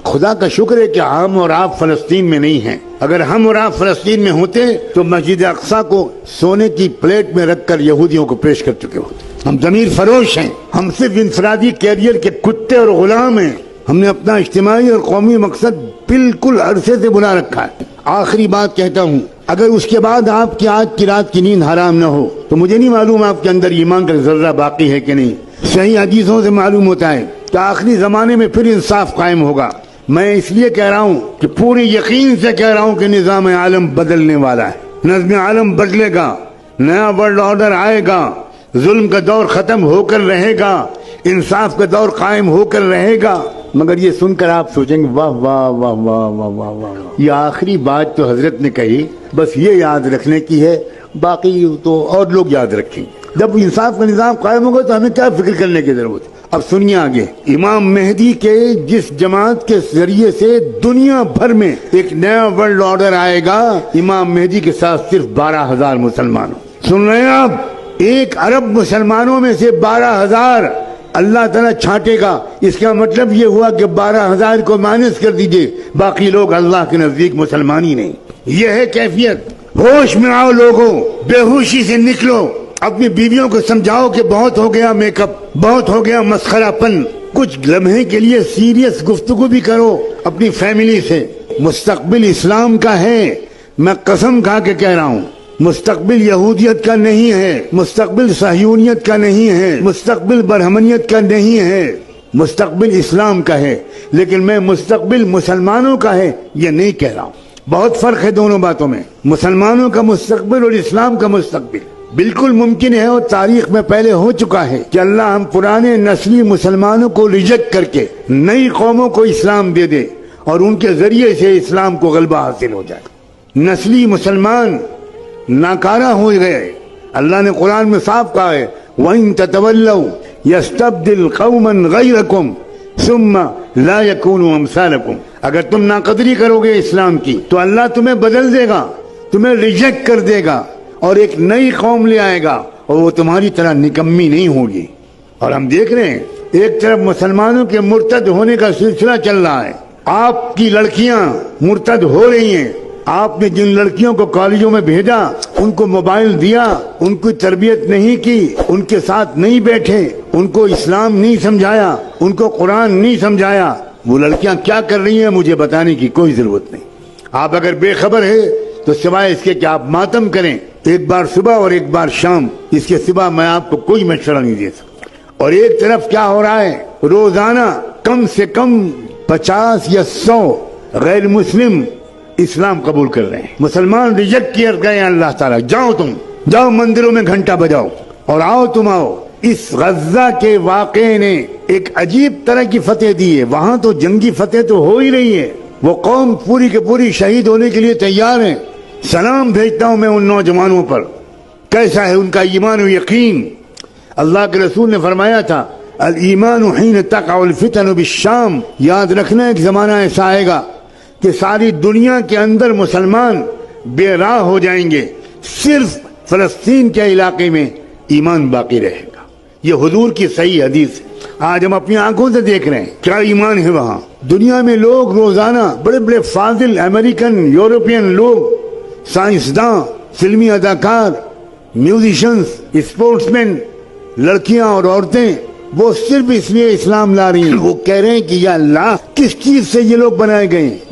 خدا کا شکر ہے کہ ہم اور آپ فلسطین میں نہیں ہیں. اگر ہم اور آپ فلسطین میں ہوتے تو مسجد اقصی کو سونے کی پلیٹ میں رکھ کر یہودیوں کو پیش کر چکے ہوتے. ہم ضمیر فروش ہیں. ہم صرف انفرادی کیریئر کے کتے اور غلام ہیں. ہم نے اپنا اجتماعی اور قومی مقصد بالکل عرصے سے بنا رکھا ہے. آخری بات کہتا ہوں، اگر اس کے بعد آپ کی آج کی رات کی نیند حرام نہ ہو تو مجھے نہیں معلوم آپ کے اندر ایمان کا ذرہ باقی ہے کہ نہیں. صحیح حدیثوں سے معلوم ہوتا ہے کہ آخری زمانے میں پھر انصاف قائم ہوگا. میں اس لیے کہہ رہا ہوں کہ پوری یقین سے کہہ رہا ہوں کہ نظام عالم بدلنے والا ہے. نظم عالم بدلے گا، نیا ورلڈ آرڈر آئے گا، ظلم کا دور ختم ہو کر رہے گا، انصاف کا دور قائم ہو کر رہے گا. مگر یہ سن کر آپ سوچیں گے واہ واہ واہ واہ واہ واہ واہ، یہ آخری بات تو حضرت نے کہی بس یہ یاد رکھنے کی ہے، باقی تو اور لوگ یاد رکھیں گے. جب انصاف کا نظام قائم ہوگا تو ہمیں کیا فکر کرنے کی ضرورت ہے. اب سنیے آگے، امام مہدی کے جس جماعت کے ذریعے سے دنیا بھر میں ایک نیا ورلڈ آرڈر آئے گا، امام مہدی کے ساتھ صرف 12,000 مسلمانوں. سن رہے ہیں آپ؟ 1 ارب مسلمانوں میں سے 12,000 اللہ تعالیٰ چھانٹے گا. اس کا مطلب یہ ہوا کہ 12,000 کو مائنس کر دیجئے، باقی لوگ اللہ کے نزدیک مسلمان ہی نہیں. یہ ہے کیفیت. ہوش میں آؤ لوگوں، بے ہوشی سے نکلو. اپنی بیویوں کو سمجھاؤ کہ بہت ہو گیا میک اپ، بہت ہو گیا مسخرہ پن. کچھ لمحے کے لیے سیریس گفتگو بھی کرو اپنی فیملی سے. مستقبل اسلام کا ہے، میں قسم کھا کے کہہ رہا ہوں. مستقبل یہودیت کا نہیں ہے، مستقبل صہیونیت کا نہیں ہے، مستقبل برہمنیت کا نہیں ہے، مستقبل اسلام کا ہے. لیکن میں مستقبل مسلمانوں کا ہے یہ نہیں کہہ رہا ہوں. بہت فرق ہے دونوں باتوں میں. مسلمانوں کا مستقبل اور اسلام کا مستقبل. بالکل ممکن ہے اور تاریخ میں پہلے ہو چکا ہے کہ اللہ ہم پرانے نسلی مسلمانوں کو ریجیکٹ کر کے نئی قوموں کو اسلام دے دے اور ان کے ذریعے سے اسلام کو غلبہ حاصل ہو جائے. نسلی مسلمان ناکارہ ہو گئے. اللہ نے قرآن میں صاف کہا ہے وَإِن تَتَوَلَّوْا يَسْتَبْدِلْ قَوْمًا غَيْرَكُمْ ثُمَّ لَا يَكُونُوا أَمْثَالَكُمْ. اگر تم ناقدری کرو گے اسلام کی تو اللہ تمہیں بدل دے گا، تمہیں ریجیکٹ کر دے گا اور ایک نئی قوم لے آئے گا اور وہ تمہاری طرح نکمی نہیں ہوگی. اور ہم دیکھ رہے ہیں ایک طرف مسلمانوں کے مرتد ہونے کا سلسلہ چل رہا ہے. آپ کی لڑکیاں مرتد ہو رہی ہیں. آپ نے جن لڑکیوں کو کالجوں میں بھیجا، ان کو موبائل دیا، ان کی تربیت نہیں کی، ان کے ساتھ نہیں بیٹھے، ان کو اسلام نہیں سمجھایا، ان کو قرآن نہیں سمجھایا، وہ لڑکیاں کیا کر رہی ہیں مجھے بتانے کی کوئی ضرورت نہیں. آپ اگر بے خبر ہے تو سوائے اس کے کہ آپ ماتم کریں ایک بار صبح اور ایک بار شام، اس کے سوا میں آپ کو کوئی مشورہ نہیں دے سکتا. اور ایک طرف کیا ہو رہا ہے، روزانہ کم سے کم 50 یا 100 غیر مسلم اسلام قبول کر رہے ہیں. مسلمان ریجیکٹ کر گئے ہیں اللہ تعالیٰ. جاؤ تم، جاؤ مندروں میں گھنٹا بجاؤ اور آؤ تم آؤ. اس غزہ کے واقعے نے ایک عجیب طرح کی فتح دی ہے. وہاں تو جنگی فتح تو ہو ہی رہی ہے، وہ قوم پوری کے پوری شہید ہونے کے لیے تیار ہے. سلام بھیجتا ہوں میں ان نوجوانوں پر، کیسا ہے ان کا ایمان و یقین. اللہ کے رسول نے فرمایا تھا الایمان حین تقع الفتن بالشام. یاد رکھنا ایک زمانہ ایسا آئے گا کہ ساری دنیا کے اندر مسلمان بے راہ ہو جائیں گے، صرف فلسطین کے علاقے میں ایمان باقی رہے گا. یہ حضور کی صحیح حدیث ہے. آج ہم اپنی آنکھوں سے دیکھ رہے ہیں کیا ایمان ہے وہاں. دنیا میں لوگ روزانہ بڑے بڑے فاضل امریکن، یورپین لوگ، سائنسداں، فلمی اداکار، میوزیشنز، اسپورٹس مین، لڑکیاں اور عورتیں، وہ صرف اس لیے اسلام لا رہی ہیں. وہ کہہ رہے ہیں کہ یا اللہ کس چیز سے یہ لوگ بنائے گئے ہیں.